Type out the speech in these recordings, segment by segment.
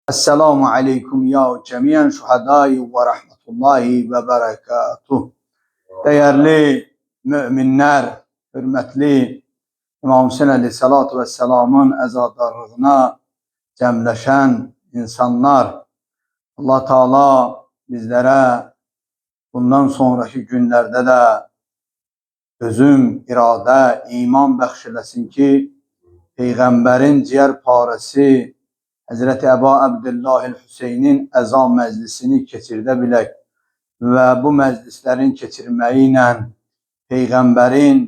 Esselamu aleyküm ya cemiyen şuhadai ve rahmetullahi ve berekatuh. Değerli müminler, hürmetli İmam Hüseyin aleyhissalatu vesselamın ezadarlığına cemleşen insanlar, Allah Teala bizlere bundan sonraki günlerde de özüm, irade, iman bəxş ki, Peygamberin ciğer paresi Hazreti Ebu Abdullah Hüseyin'in əza məclisini keçirdə bilək və bu məclislərin keçirməyi ilə Peyğəmbərin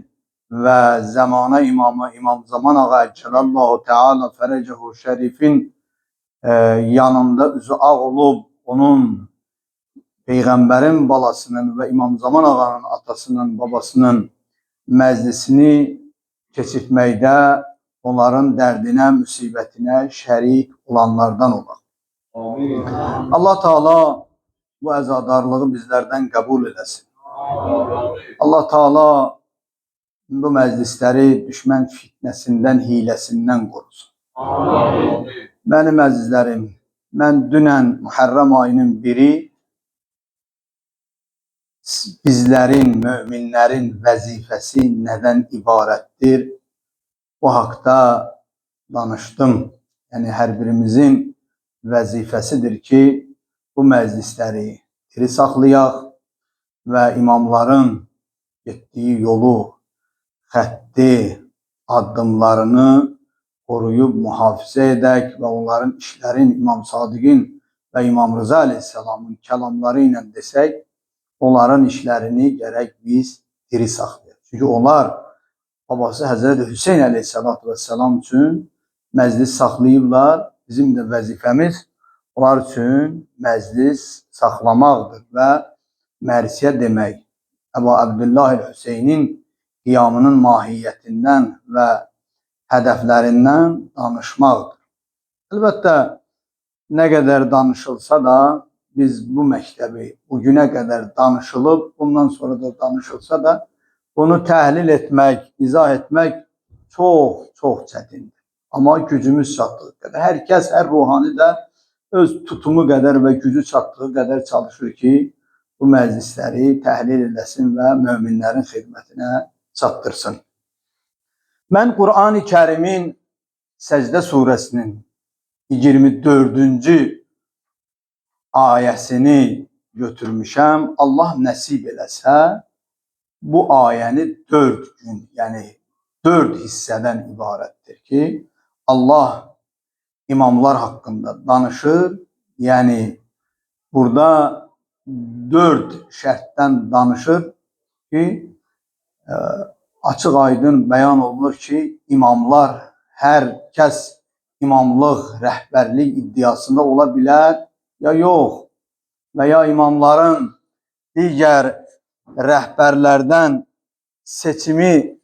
və zamana imamı İmam Zaman Ağa Əcəlallahu Teala Fərəcahu Şərifin yanında üzü ağ olub, onun Peyğəmbərin balasının və İmam Zaman Ağanın atasının, babasının məclisini keçirtməkdə onların dərdinə, müsibətinə şərik olanlardan olaq. Amin. Allah Teala bu əzadarlığı bizlərdən qəbul eləsin. Allah Teala bu məclisləri düşmən fitnəsindən, hiləsindən qorusun. Amin. Mənim əzizlərim, mən dünən Muharrem ayının biri bizlərin, müminlərin vəzifəsi nədən ibarətdir? Bu haqda danışdım. Yəni hər birimizin vəzifəsidir ki, bu məclisləri diri saxlayaq və imamların getdiyi yolu, xətti, addımlarını qoruyub mühafizə edək və onların işlərin İmam Sadiqin və İmam Rıza Aleyhisselamın kəlamları ilə desək, onların işlərini gərək biz diri saxlayaq. Çünki onlar babası Həzrəti Hüseyin Aleyhissalatu vesselam üçün məclis saxlayıblar. Bizim də vəzifəmiz onlar üçün məclis saxlamaqdır və mərsiyə demək. Əbu Abdullah Hüseynin qiyamının mahiyyətindən və hədəflərindən danışmaqdır. Əlbəttə, nə qədər danışılsa da, biz bu məktəbi bugünə qədər danışılıb, bundan sonra da danışılsa da, bunu təhlil etmək, izah etmək çox çətindir. Amma gücümüz çatdığı qədər, hər kəs, hər ruhani də öz tutumu qədər və gücü çatdığı qədər çalışır ki, bu məclisləri təhlil eləsin və möminlərin xidmətinə çatdırsın. Mən Qur'an-ı Kərimin Səcdə surəsinin 24-cü ayəsini götürmüşəm. Allah nəsib eləsə, bu ayəni 4 gün, yəni 4 hissədən ibarətdir ki, Allah imamlar haqqında danışır. Yəni burada 4 şərtdən danışır ki, açıq aydın bəyan olunur ki, imamlar, hər kəs imamlıq, rəhbərlik iddiasında ola bilər ya yox və ya imamların digər rəhbərlərdən seçimi,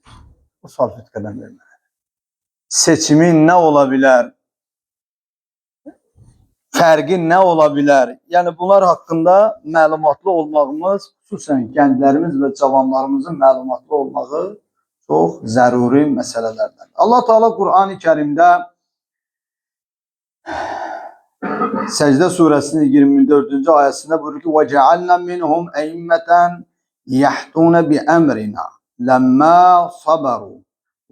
bu salfetkadan verməliyəm, seçimi nə ola bilər, fərqi nə ola bilər? Yəni bunlar haqqında məlumatlı olmağımız, xüsusən gənclərimiz və cavanlarımızın məlumatlı olmağı çox zəruri məsələlərdən. Allah Teala Qur'an-ı Kərimdə Səcdə surəsinin 24-cü ayəsində buyurur ki: وَجَعَلْنَا مِنْهُمْ أَئِمَّةً يَهْدُونَ بِأَمْرِنَا لَمَّا صَبَرُوا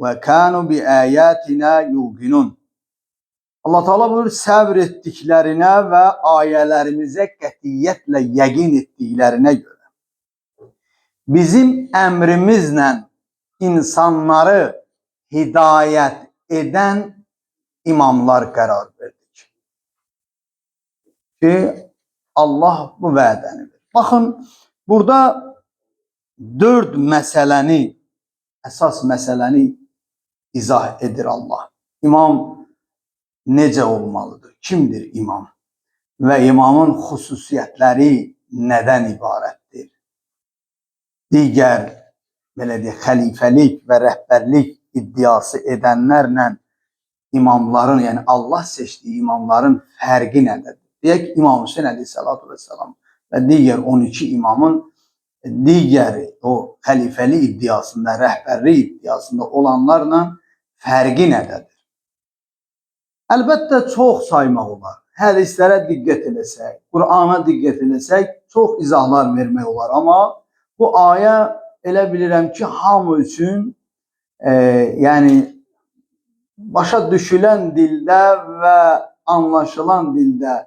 وَكَانُوا بِآيَاتِنَا يُوقِنُونَ. Allah Teala buyurur, səbr etdiklərinə və ayələrimizə qətiyyətlə yəqin etdiklərinə görə bizim əmrimizlə insanları hidayət edən imamlar qərar verdik. Ki Allah bu vədəni verir. Baxın, burada 4 məsələni, əsas məsələni izah edir Allah. İmam necə olmalıdır? Kimdir imam? Və imamın xüsusiyyətləri nədən ibarətdir? Digər, belə deyək, xəlifəlik və rəhbərlik iddiası edənlərlə imamların, yəni Allah seçdiyi imamların fərqi nədir? Deyək, İmam Hüseyin Aleyhissalatu vesselam və digər 12 imamın digər o xəlifəli iddiasında, rəhbərlik iddiasında olanlarla fərqi nədədir? Əlbəttə, çox saymaq olar. hədislərə diqqət eləsək, Qur'ana diqqət eləsək, çox izahlar vermək olar. Amma bu ayə elə bilirəm ki, hamı üçün yəni başa düşülən dildə və anlaşılan dildə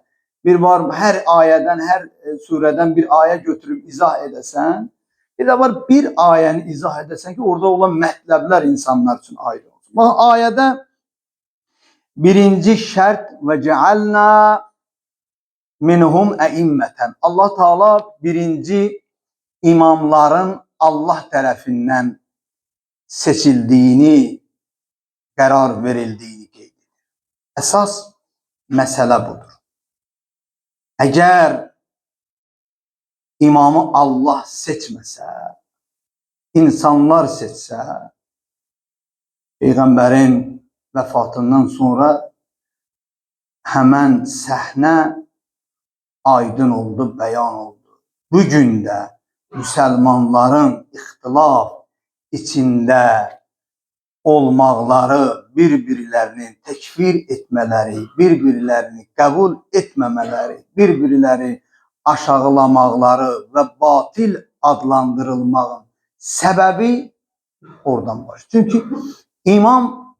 bir var, hər ayədən, hər surədən bir ayə götürüb izah edəsən, bir də var bir ayəni izah edəsən ki, orada olan mətləblər insanlar üçün ayrı olsun. Baxın, ayədə birinci şərt və cealna minhum əimmətən. Allah Teala birinci imamların Allah tərəfindən seçildiyini, qərar verildiyini qeyd edir. Əsas məsələ budur. Əgər imamı Allah seçməsə, insanlar seçsə, Peyğəmbərin vəfatından sonra həmən səhnə aydın oldu, bəyan oldu. Bugün də müsəlmanların ixtilaf içində olmaqları, bir-birlərini təkfir etmələri, bir-birlərini qəbul etməmələri, bir-birləri aşağılamaqları və batil adlandırılmağın səbəbi oradan başlayır. Çünki imam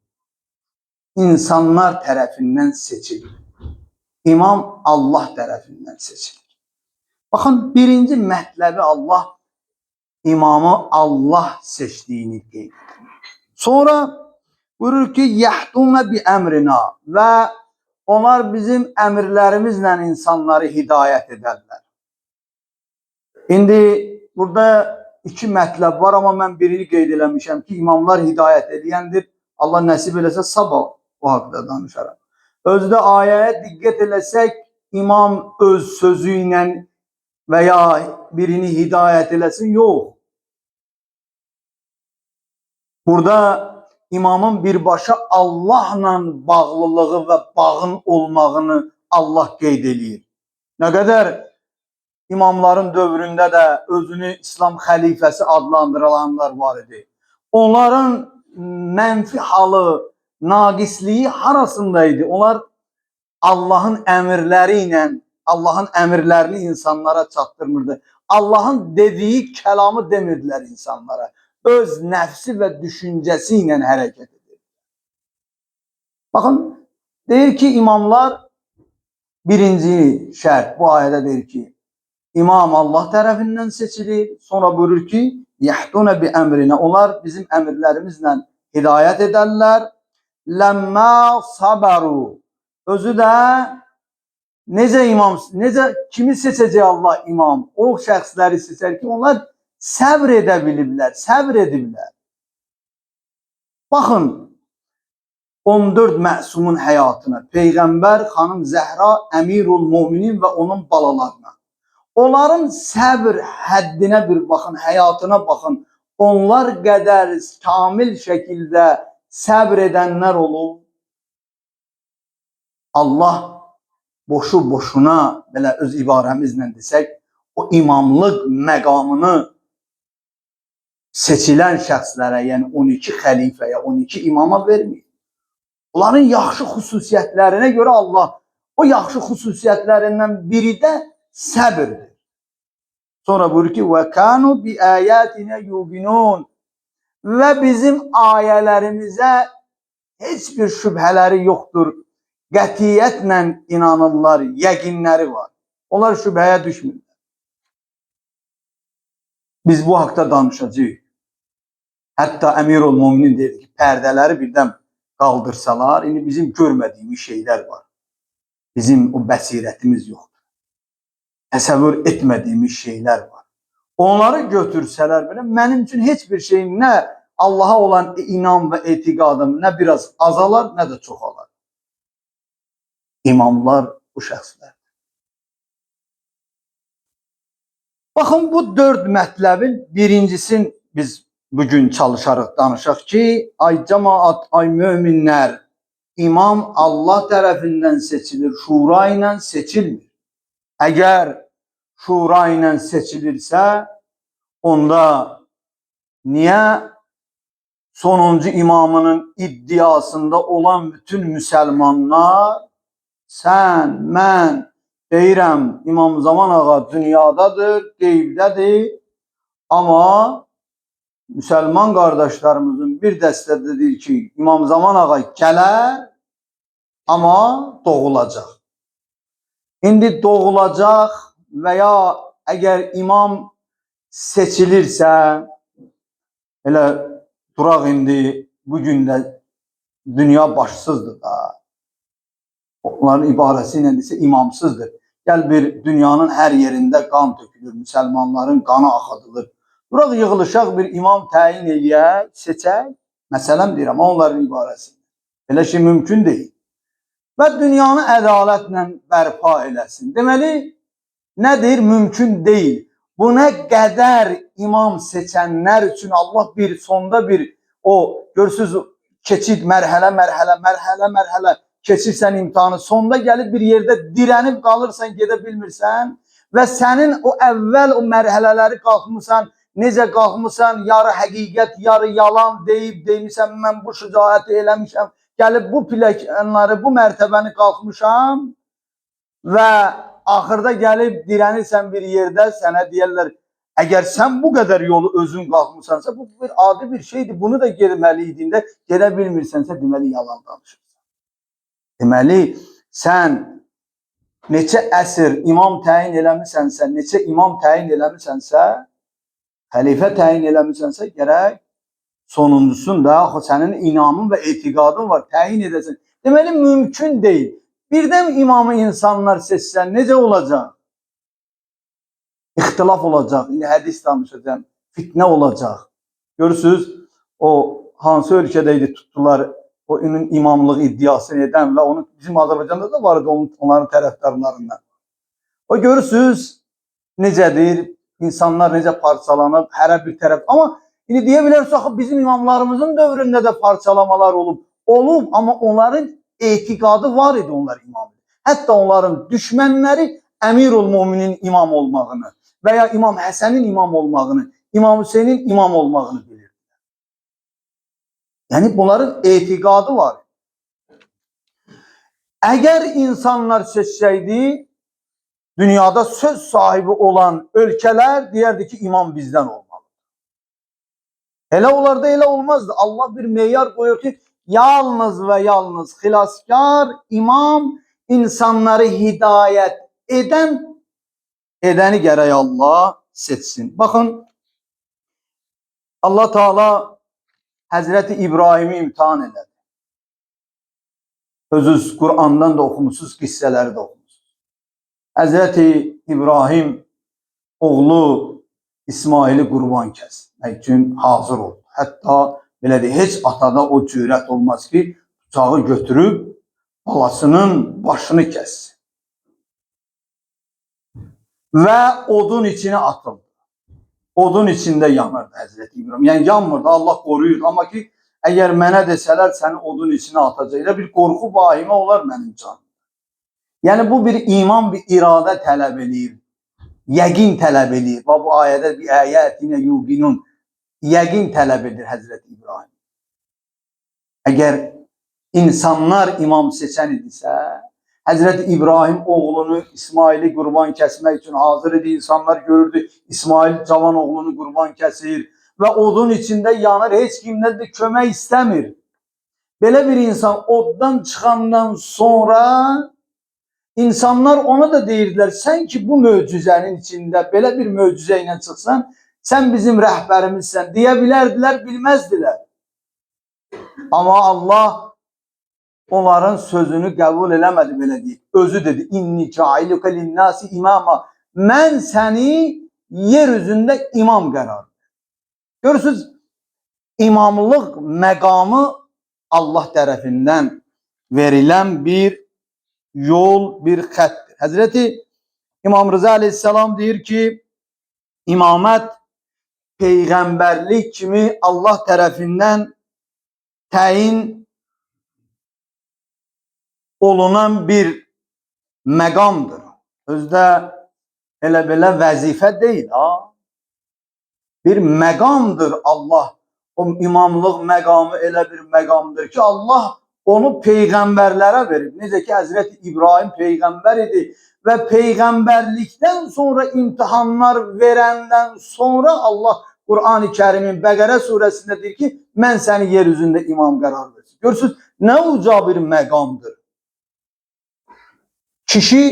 insanlar tərəfindən seçilir. İmam Allah tərəfindən seçilir. Baxın, birinci mətləbi Allah, imamı Allah seçdiyini qeyd edir. Sonra buyurur ki, yahduna bi əmrina və onlar bizim əmrlərimizlə insanları hidayət edərlər. İndi burada iki mətləb var, amma mən birini qeyd eləmişəm ki, imamlar hidayət edəndir. Allah nəsib eləsə sabah o haqda danışaram. Özdə ayəyə diqqət eləsək, imam öz sözü ilə və ya birini hidayət eləsin, yox. Burada imamın birbaşa Allahla bağlılığı və bağın olmağını Allah qeyd edir. Nə qədər imamların dövründə də özünü İslam xəlifəsi adlandırılanlar var idi. Onların mənfi halı, naqisliyi harasındaydı? Onlar Allahın əmrləri ilə, Allahın əmrlərini insanlara çatdırmırdı. Allahın dediyi kəlamı demirdilər insanlara. Öz nəfsi və düşüncəsi ilə hərəkət edir. Baxın, deyir ki, imamlar birinci şərt bu ayədə deyir ki, imam Allah tərəfindən seçilir. Sonra buyurur ki, yahduna bi əmrinə. Onlar bizim əmrlərimizlə hidayət edərlər. Ləmmə sabaru. Özü də necə imam, necə kimi seçəcək Allah imam? O şəxsləri seçər ki, onlar səbr edə biliblər, səbr ediblər. Baxın, 14 məsumun həyatına, Peyğəmbər xanım Zəhra, Əmirul Müminin və onun balalarına. Onların səbr həddinə bir baxın, həyatına baxın. Onlar qədər kamil şəkildə səbr edənlər olub. Allah boşu-boşuna, belə öz ibarəmizlə desək, o imamlıq məqamını seçilən şəxslərə, yəni 12 xəlifəyə, 12 imama vermir. Onların yaxşı xüsusiyyətlərinə görə Allah o yaxşı xüsusiyyətlərindən biri də səbirdir. Sonra buyurur ki, وَكَانُوا بِآيَاتِنَا يُوقِنُونَ və bizim ayələrimizə heç bir şübhələri yoxdur. Qətiyyətlə inanırlar, yəqinləri var. Onlar şübhəyə düşmürlər. Biz bu haqda danışacağıq. Hətta Əmirul Müminin dedi ki, pərdələri birdən qaldırsalar, indi bizim görmədiyimiz şeylər var. Bizim o bəsirətimiz yoxdur. Təsəvvür etmədiyimiz şeylər var. Onları götürsələr belə, mənim üçün heç bir şey nə Allaha olan inam və etiqadım nə biraz azalar, nə də çoxalar. İmamlar bu şəxslər. Baxın, bu 4 mətləbin birincisini biz bugün çalışarıq, danışaq ki, ay cəmaat, ay möminlər, imam Allah tərəfindən seçilir, şura ilə seçilmir. Əgər şura ilə seçilirsə, onda niyə sonuncu imamının iddiasında olan bütün müsəlmanlar sən, mən deyirəm İmam Zaman ağa dünyadadır, qeybdədir. Amma müsəlman qardaşlarımızın bir dəstədə deyir ki, İmam Zaman ağa gələr, amma doğulacaq. İndi doğulacaq və ya əgər imam seçilirsə, elə duraq indi bugün də dünya başsızdır da. Onların ibarəsi ilə desə imamsızdır. Gəl bir dünyanın hər yerində qan tökülür, müsəlmanların qanı axıdılır. Duraq yığılışaq bir imam təyin eləyək, seçək. Məsələn deyirəm, onların ibarəsi. Elə şey mümkün deyil. Və dünyanı ədalətlə bərpa eləsin. Deməli, nədir? Mümkün deyil. Buna qədər imam seçənlər üçün Allah bir sonda bir o görürsüz keçid mərhələ keçirsən imtahanı, sonda gəlib bir yerdə dirənib qalırsan, gedə bilmirsən və sənin o əvvəl o mərhələləri qalxmısan, necə qalxmısan, yarı həqiqət, yarı yalan deyibsən, mən bu şücaəti eləmişəm, gəlib bu pilləkənləri, bu mərtəbəni qalxmışam və axırda gəlib dirənirsən bir yerdə, sənə deyərlər, əgər sən bu qədər yolu özün qalxmışsansa, bu bir adi bir şeydir, bunu da gelməliydin də, gedə bilmirsənsə, deməli yalan danışırsan. Deməli, sən neçə əsr imam təyin eləmisənsə, neçə imam təyin eləmisənsə, xəlifə təyin eləmisənsə, gərək sonuncusunda axı sənin inamın və etiqadın var, təyin edəsən. Deməli, mümkün deyil. Birdən imamı insanlar seçsən, necə olacaq? İxtilaf olacaq, indi hədis danışacağım, fitnə olacaq. Görürsünüz, o hansı ölkədə idi tutdular, o imamlıq iddiasını edən və onu bizim Azərbaycanda da var idi onların tərəfdarlarından. O görürsünüz necədir, insanlar necə parçalanıb, hərə bir tərəf. Amma indi deyə bilərsiniz, axı bizim imamlarımızın dövründə də parçalamalar olub. Olub, amma onların etiqadı var idi onlar imamı. Hətta onların düşmənləri Əmirul Müminin imam olmağını və ya İmam Həsənin imam olmağını, İmam Hüseynin imam olmağını bilir. Yani bunların etiqadı var. Əgər insanlar seçsəydi, dünyada söz sahibi olan ölkələr deyərdi ki, imam bizdən olmalı. Elə olardı, elə olmazdı. Allah bir meyar qoyur ki, yalnız və yalnız xilaskar imam insanları hidayət edəni gərək Allah seçsin. Baxın, Allah Teala Həzrəti İbrahim'i imtihan elədi. Özünüz Kur'an'dan da oxumusunuz, qissələri də oxumusunuz. Həzrəti İbrahim oğlu İsmail'i qurban kəsmək üçün hazır oldu. Hətta belə deyək, heç atada o cürət olmaz ki, bıçağı götürüb balasının başını kəssin. Və odun içine atıldı. Odun içində yanırdı Həzrəti İbrahim. Yəni yanmırdı, Allah qoruyurdu. Amma ki, əgər mənə desələr səni odun içine atacaq, elə bir qorxu vahimə olar mənim canım. Yəni bu bir iman, bir iradə tələb edir. Yəqin tələb edir. Bu ayədə bir əyətinə yuqinun. Yəqin tələb edir Həzrəti İbrahim. Əgər insanlar imam seçən idisə, Həzrəti İbrahim oğlunu İsmail'i qurban kəsmək üçün hazır idi. İnsanlar görürdü, İsmail cavan oğlunu qurban kəsir və odun içində yanır. Heç kimdən də kömək istəmir. Belə bir insan oddan çıxandan sonra insanlar ona da deyirdilər, sən ki bu möcüzənin içində belə bir möcüzə ilə çıxsan, sən bizim rəhbərimizsən deyə bilərdilər, bilməzdilər. Amma Allah onların sözünü qəbul eləmədi, belə deyək. Özü dedi, inni cailuka linnasi imama. Mən səni yer üzündə imam qərar verdim. Görürsünüz, imamlıq məqamı Allah tərəfindən verilən bir yol, bir xəttdir. Həzrəti İmam Rıza Aleyhisselam deyir ki, imamət peyğəmbərlik kimi Allah tərəfindən təyin olunan bir məqamdır. Özdə elə belə vəzifə deyil. Bir məqamdır Allah. O imamlıq məqamı elə bir məqamdır ki, Allah onu peyğəmbərlərə verib. Necə ki, Həzrəti İbrahim peyğəmbər idi və peyğəmbərlikdən sonra imtihanlar verəndən sonra Allah Qur'an-ı Kərimin Bəqərə surəsində deyir ki, mən səni yer üzündə imam qərar versin. Görürsünüz, nə uca bir məqamdır. Kişi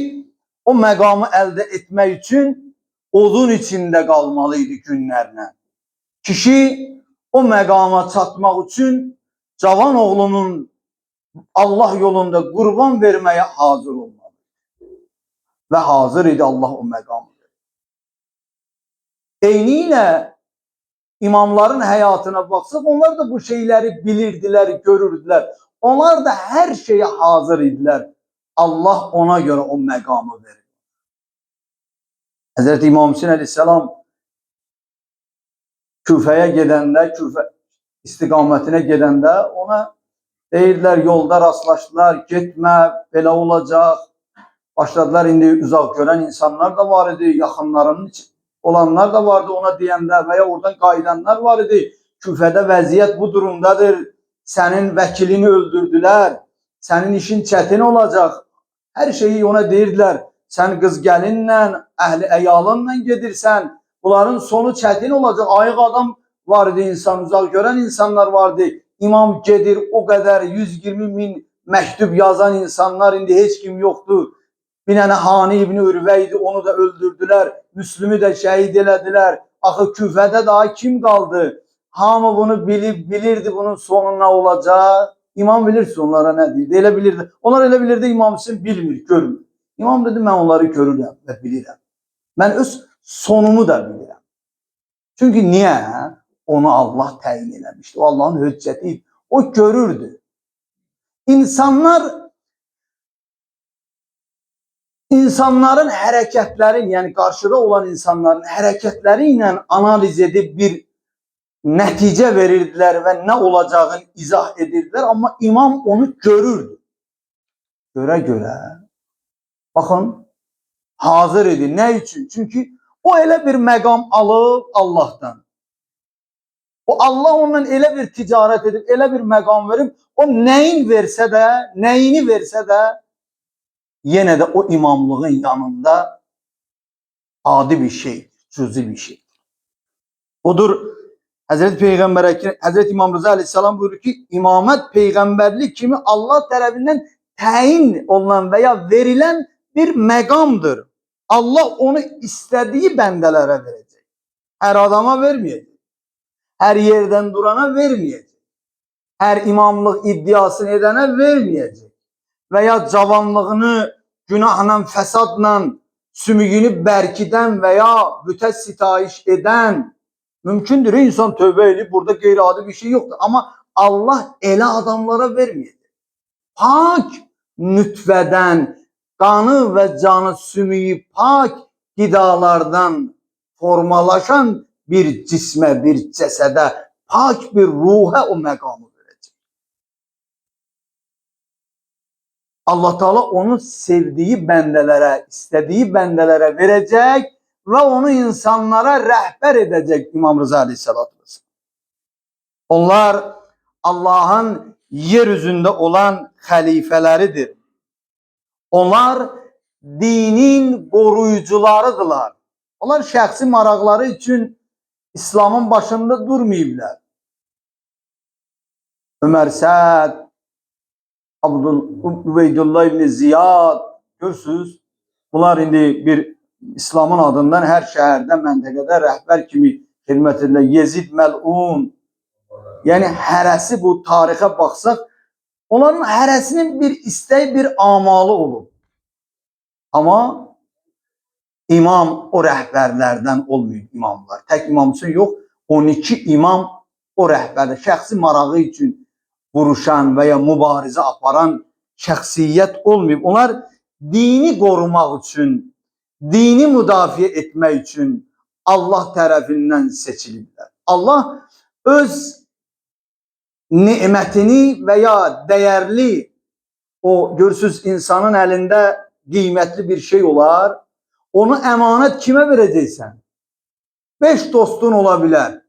o məqamı əldə etmək üçün odun içində qalmalıydı günlərlə. Kişi o məqama çatmaq üçün cavan oğlunun Allah yolunda qurban verməyə hazır olmalı. Və hazır idi Allah o məqamı. Eynilə imamların həyatına baxsaq, onlar da bu şeyləri bilirdilər, görürdülər. Onlar da hər şeyə hazır idilər. Allah ona görə o məqamı verir. Həzrəti İmam Hüseyin əleyhissalam Küfəyə gedəndə, Küfə istiqamətinə gedəndə ona deyirlər, yolda rastlaşdılar, getmə, belə olacaq. Başladılar, indi uzaq görən insanlar da var idi, yaxınlarının olanlar da vardı ona deyəndə və ya oradan qayıdanlar var idi. Küfədə vəziyyət bu durumdadır, sənin vəkilini öldürdülər, sənin işin çətin olacaq. Hər şeyi ona deyirdilər, sən qız gəlinlə, əhli əyalınla gedirsən, bunların sonu çətin olacaq. Ayıq adam var idi, insan, uzaq görən insanlar vardı. İmam gedir, o qədər 120 min məktub yazan insanlar, indi heç kim yoxdur. Bir dənə Hani İbni Ürvə idi, onu da öldürdülər. Müslümü də şəhid elədilər. Axı Küfədə daha kim qaldı? Hamı bunu bilirdi, bunun sonu nə olacaq. İmam bilirsin onlara nə deyirdi, elə bilirdi. Onlar elə bilirdi, İmam Hüseyin bilmir, görmür. İmam dedi, mən onları görürəm və bilirəm. Mən öz sonumu da bilirəm. Çünki niyə? Onu Allah təyin eləmişdi. O Allahın höccəti. O görürdü. İnsanların hərəkətləri, yəni qarşıda olan insanların hərəkətləri ilə analiz edib bir nəticə verirdilər və nə olacağını izah edirdilər. Amma imam onu görürdü. Görə. Baxın, hazır idi. Nə üçün? Çünki o elə bir məqam alıb Allah'tan. O Allah ondan elə bir ticarət edib, elə bir məqam verib, o neyini versə də, yenə də o imamlığın yanında adi bir şeydir, cüzi bir şeydir. Odur, Həzreti İmam Rıza Aleyhisselam buyurur ki, imamət peyğəmbərlik kimi Allah tərəfindən təyin olunan və ya verilən bir məqamdır. Allah onu istədiyi bəndələrə verəcək. Hər adama verməyəcək. Hər yerdən durana verməyəcək. Hər imamlıq iddiasını edənə verməyəcək. Və ya cavanlığını günahla, fəsadla, sümüyünü bərkidən və ya bütə sitayiş edən, mümkündür, insan tövbə edib, burada qeyri-adi bir şey yoxdur. Amma Allah elə adamlara verməyəcək. Pak nütvədən, qanı və canı sümüyü pak qidalardan formalaşan bir cismə, bir cəsədə, pak bir ruhə o məqamı verəcək. Allah Teala onu sevdiyi bəndələrə, istədiyi bəndələrə verəcək və onu insanlara rəhbər edəcək İmam Rıza Aleyhisselatü Vesselam. Onlar Allah'ın yeryüzünde olan xəlifələridir. Onlar dinin qoruyucularıdırlar. Onlar şəxsi maraqları üçün İslamın başında durmayıblar. Ömer Səd, Ubeydullah ibn Ziyad, görürsünüz, bunlar indi bir İslamın adından hər şəhərdə, məntəqədə rəhbər kimi xidmət edirlər. Yezid Məl'un, yəni hərəsi, bu tarixə baxsaq, onların hərəsinin bir istəyi, bir amalı olub. Amma imam o rəhbərlərdən olmuyor, imamlar. Tək imam üçün yox, 12 imam o rəhbərdə, şəxsi marağı üçün vuruşan və ya mübarizə aparan şəxsiyyət olmuyor. Onlar dini qorumaq üçün, dini müdafiə etmək üçün Allah tərəfindən seçilirlər. Allah öz nemətini və ya dəyərli, o görürsünüz insanın əlində qiymətli bir şey olar, onu əmanət kimə verəcəksən? 5 dostun ola bilər,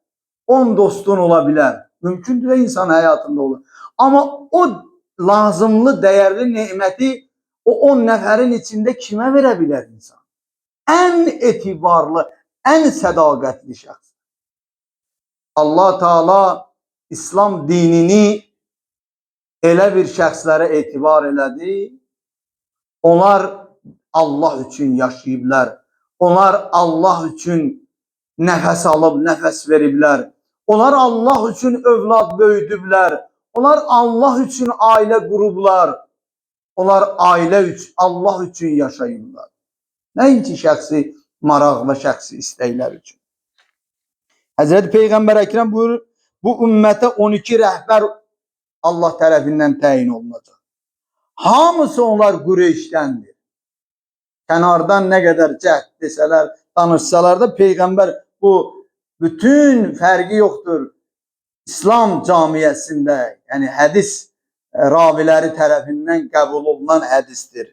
10 dostun ola bilər. Mümkündür insan həyatında olur. Amma o lazımlı, değerli nimeti o 10 nəfərin içinde kime verebilir insan? En etibarlı, en sədaqətli şəxs. Allah Teala İslam dinini elə bir şəxslərə etibar elədi. Onlar Allah üçün yaşayıblar. Onlar Allah üçün nəfəs alıb, nəfəs veriblər. Onlar Allah üçün övlad böyüdüblər. Onlar Allah üçün ailə qurublar. Onlar Allah üçün yaşayırlar. Nəinki şəxsi maraq və şəxsi istəklər üçün. Həzrəti Peyğəmbər Əkrəm buyurur, bu ümmətə 12 rəhbər Allah tərəfindən təyin olunacaq. Hamısı onlar Qureyşdəndir. Kənardan nə qədər cəhd desələr, danışsalar da Peyğəmbər bu bütün fərqi yoxdur. İslam camiyyəsində, yəni hədis raviləri tərəfindən qəbul olunan hədistir.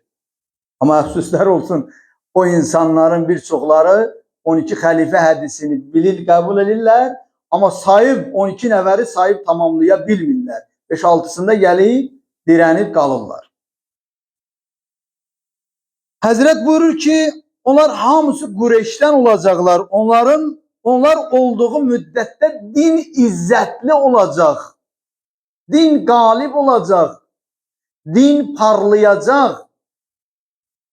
Amma əfsuslar olsun, o insanların bir çoxları 12 xəlifə hədisini bilir, qəbul edirlər, amma sayıb 12 nəfəri sayıb tamamlaya bilmirlər. 5-6'sında gəlib, dirənib qalırlar. Həzrət buyurur ki, onlar hamısı Qureyşdən olacaqlar. Onlar olduğu müddətdə din izzətli olacaq. Din qalib olacaq. Din parlayacaq.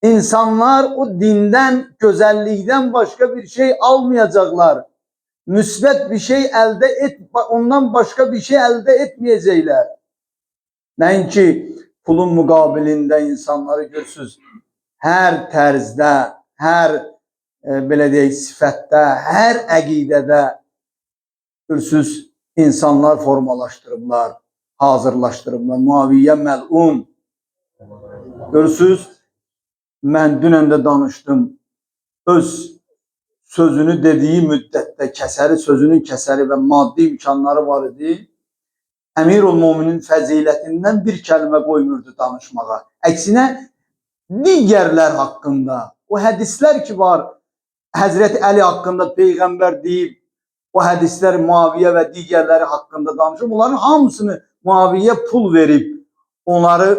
İnsanlar o dindən, gözəllikdən başqa bir şey almayacaqlar. Müsbət bir şey ondan başqa bir şey əldə etməyəcəklər. Nəinki pulun müqabilində insanları görürsünüz. Hər tərzdə, hər belə deyək, sifətdə, hər əqidədə görürsünüz, insanlar formalaşdırıblar, hazırlaşdırıblar. Muaviyyə məl'un. Görürsünüz, mən dünən də danışdım. Öz sözünü dediyi müddətdə sözünün kəsəri və maddi imkanları var idi. Əmirul-Müminin fəzilətindən bir kəlmə qoymurdu danışmağa. Əksinə, digərlər haqqında, o hədislər ki var, Həzrəti Əli haqqında Peyğəmbər deyib, o hədislər Muaviyyə və digərləri haqqında danışıb, onların hamısını Muaviyyə pul verib, onları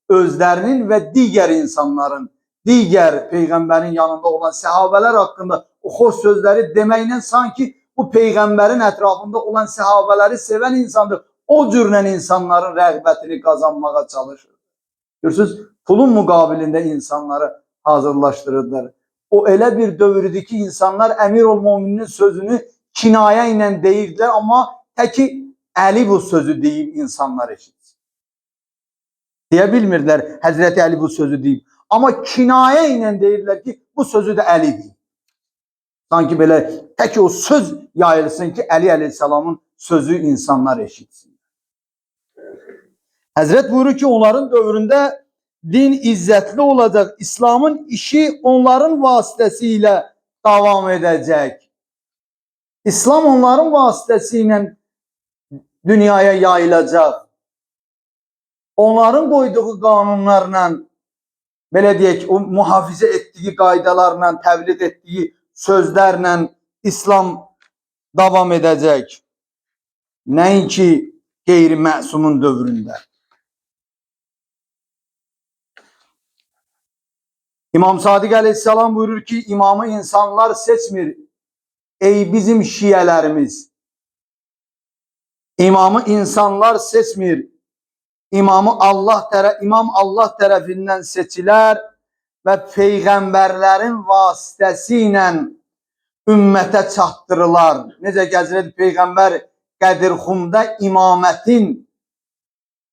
özlərinin və digər insanların, digər Peyğəmbərin yanında olan səhabələr haqqında o xoş sözləri deməklə sanki bu Peyğəmbərin ətrafında olan səhabələri sevən insandır. O cürlə insanların rəğbətini qazanmağa çalışır. Görürsünüz, pulun müqabilində insanları hazırlaşdırırlar. O elə bir dövrdür ki, insanlar Əmirul-Müminin sözünü kinayə ilə deyirdilər, amma təki Əli bu sözü deyib insanlar eşitsin. Deyə bilmirlər, Həzrəti Əli bu sözü deyib. Amma kinayə ilə deyirlər ki, bu sözü də Əli deyib. Sanki belə təki o söz yayılsın ki, Əli əleyhissalamın sözü insanlar eşitsin. Həzrət buyurur ki, onların dövründə din izzətli olacaq. İslamın işi onların vasitəsilə davam edəcək. İslam onların vasitəsilə dünyaya yayılacaq. Onların qoyduğu qanunlarla, belə deyək, o mühafizə etdiyi qaydalarla, təbliğ etdiyi sözlərlə İslam davam edəcək. Nəinki qeyri-məsumun dövründə. İmam Sadiq Aleyhisselam buyurur ki, imamı insanlar seçmir. Ey bizim şiyelerimiz. İmamı insanlar seçmir. İmam Allah tərəfindən seçilər və peyğəmbərlərin vasitəsilə ümmətə çatdırılar. Necə ki, Həzrəti Peyğəmbər Qədirxumda imamətin,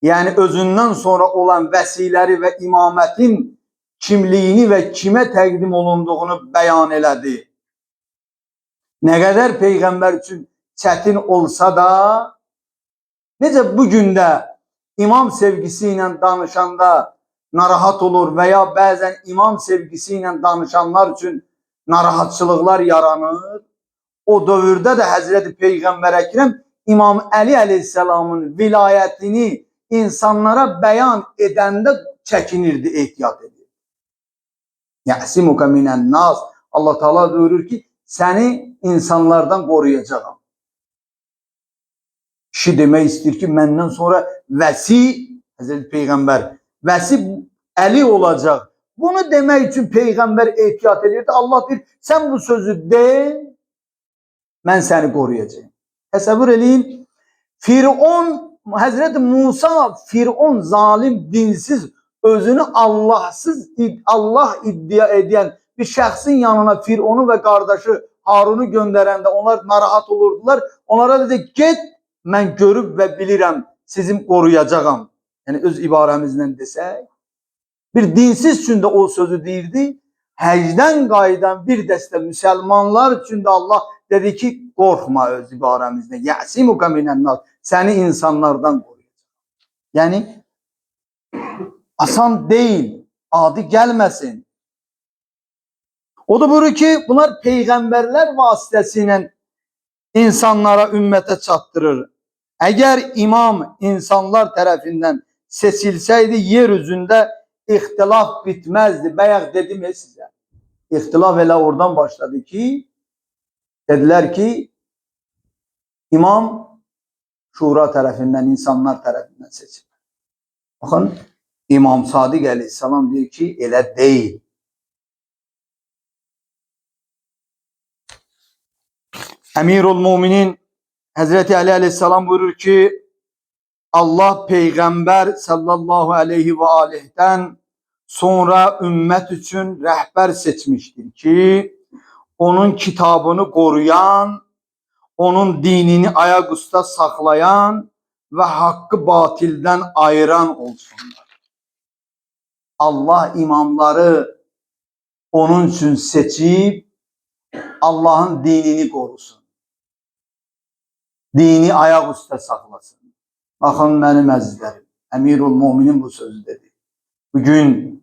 yəni özündən sonra olan vəsiləri və imamətin kimliyini və kimə təqdim olunduğunu bəyan elədi. Nə qədər Peyğəmbər üçün çətin olsa da, necə bugün də imam sevgisi ilə danışanda narahat olur və ya bəzən imam sevgisi ilə danışanlar üçün narahatçılıqlar yaranır. O dövrdə də Həzrəti Peyğəmbər Əkrəm İmam Əli əleyhissalamın vilayətini insanlara bəyan edəndə çəkinirdi, ehtiyat edir. Yəsimuka minən nas. Allah Teala buyurur ki, səni insanlardan qoruyacağım. Kişi demək istəyir ki, məndən sonra vəsi Hazreti Peygamber Vəsib Əli olacaq. Bunu demək üçün Peygamber ehtiyat edirdi. Allah deyir, sen bu sözü de, mən səni qoruyacağım. Təsəvvür edin, Firon, Hazreti Musa, Firon zalim, dinsiz, özünü Allahsız, Allah iddia edən bir şəxsin yanına Fironu ve kardeşi Harun'u göndərəndə onlar narahat olurdular. Onlara dedi, get, mən görüb və bilirəm, sizin qoruyacağım. Yani öz ibarəmizlə desək, bir dinsiz üçün də o sözü deyirdi. Həcdən qayıdan bir dəstə müsəlmanlar üçün də Allah dedi ki, qorxma öz ibarəmizlə. Yəsimuka minənnas, səni insanlardan qoruyacaq. Yəni, asan deyil, adi gəlməsin. O da buyurur ki, bunlar peyğəmbərlər vasitəsilə insanlara, ümmətə çatdırır. Əgər imam insanlar tərəfindən seçilsəydi, yer üzündə İxtilaf bitmezdi. Bayaq dedim ya size. İxtilaf elə oradan başladı ki, dediler ki, imam şura tərəfindən, insanlar tərəfindən seçilir. Bakın, İmam Sadiq Aleyhisselam diyor ki, elə değil. Emirul Müminin Hazreti Ali Aleyhisselam buyurur ki, Allah Peygamber sallallahu aleyhi ve aleyhden sonra ümmet için rehber seçmiştir ki onun kitabını koruyan, onun dinini ayaküstə saklayan ve hakkı batilden ayıran olsunlar. Allah imamları onun için seçip Allah'ın dinini korusun. Dini ayaküstə saklasın. Baxın mənim əzizlərim, Emirul Müminin bu sözü dedi. Bugün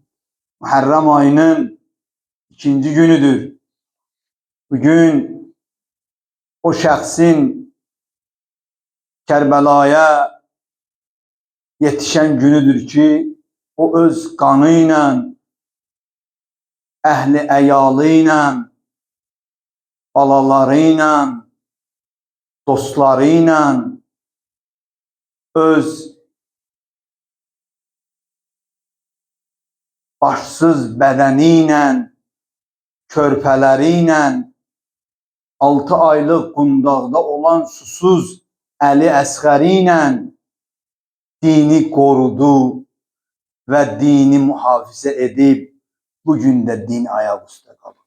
Muharrem ayının 2. günüdür. Bugün o şəxsin Kərbəlaya yetişən günüdür ki, o öz qanı ilə, əhli əyalı ilə, balaları ilə, dostları ilə, öz başsız bədəni ilə, körpələri ilə, 6 aylıq qundaqda olan susuz Əli Əsğəri ilə dini qorudu və dini mühafizə edib, bugün də din ayaq üstə qalır.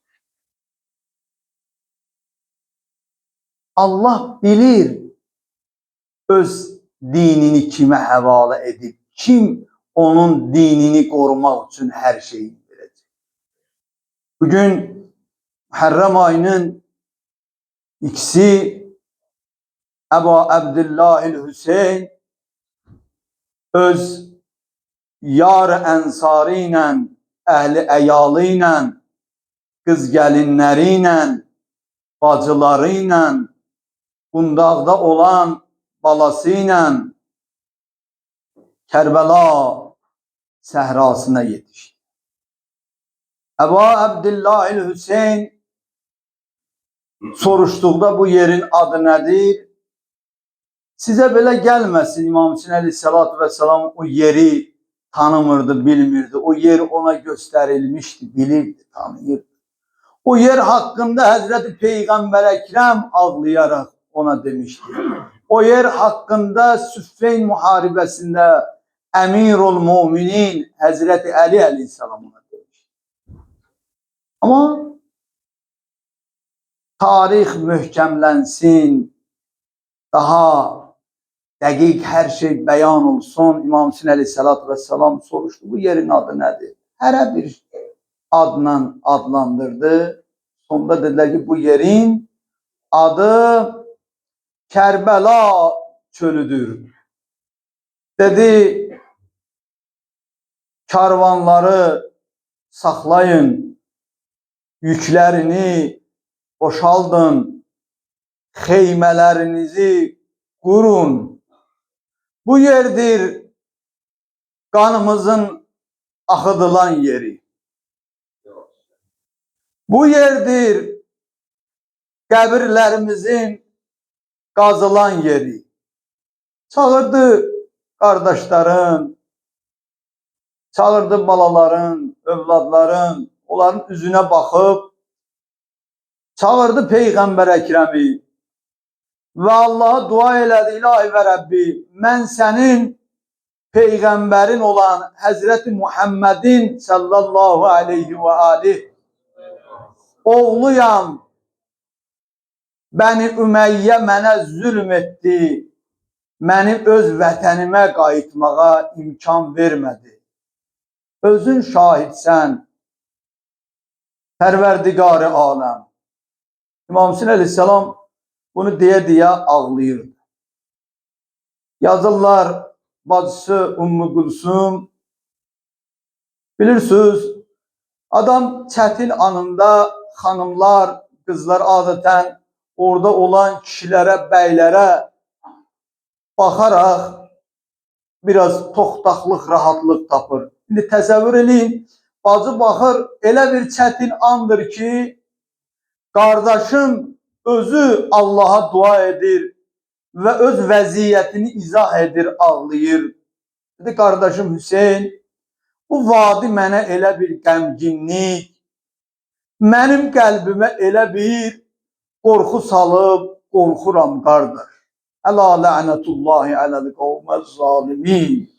Allah bilir öz dinini kimə həvalə edib, kim onun dinini qorumaq üçün hər şeyi verəcək. Bugün Muharrem ayının ikisi Əbu Abdillahil-Hüseyn öz yar ənsarı ilə, əhli əyalı ilə, qız gəlinləri ilə, bacıları ilə, qundaqda olan balası ilə Kərbəla səhrasına yetişdi. Əbu Abdillahil-Hüseyn soruşduqda bu yerin adı nədir? Sizə belə gəlməsin, İmam Hüseyin Aleyhisselatü Vesselam o yeri tanımırdı, bilmirdi. O yer ona göstərilmişdi, bilirdi, tanıyırdı. O yer hakkında Hazreti Peygamber Ekrem ağlayarak ona demişti. O yer hakkında Süffeyn muharebesinde Emirul Müminin Hazreti Ali Aleyhisselam ona demişti. Ama tarih mühkemlensin, daha dəqiq her şey beyan olsun. İmam Hüseyin Aleyhisselatü Vesselam soruştu, bu yerin adı nedir? Her bir adla adlandırdı. Sonunda dediler ki bu yerin adı Kerbela çölüdür. Dedi, karvanları saklayın, yüklerini boşaldın, xeymələrinizi qurun. Bu yerdir kanımızın akıdılan yeri. Bu yerdir qəbirlərimizin qazılan yeri. Çağırdı kardeşlerim, Çağırdı balaların, övladların, onların üzünə baxıb, çağırdı Peyğəmbər Əkrəmi və Allaha dua elədi, ilahi və Rəbbi, mən sənin Peyğəmbərin olan Həzrəti Muhammedin sallallahu aleyhi və aleyh oğluyam, Bəni Ümeyyə mənə zülm etdi, məni öz vətənimə qayıtmağa imkan vermədi. Özün şahidsən, Pərverdigarı aləm. İmam Hüseyin Aleyhisselam bunu deyə ağlayırdı. Yazırlar bacısı Ümmü Gülsüm. Bilirsiniz, adam çətin anında xanımlar, qızlar adətən orada olan kişilərə, bəylərə baxaraq biraz toxtaqlıq, rahatlıq tapır. İndi təsəvvür edin, bacı baxır, elə bir çətin andır ki, qardaşın özü Allaha dua edir və öz vəziyyətini izah edir, ağlayır. Dedi, qardaşım Hüseyin, bu vadi mənə elə bir qəmginlik, mənim qəlbimə elə bir qorxu salıb, qorxuram qardaş. Əla lənətullahi aləl qavməz zalimin.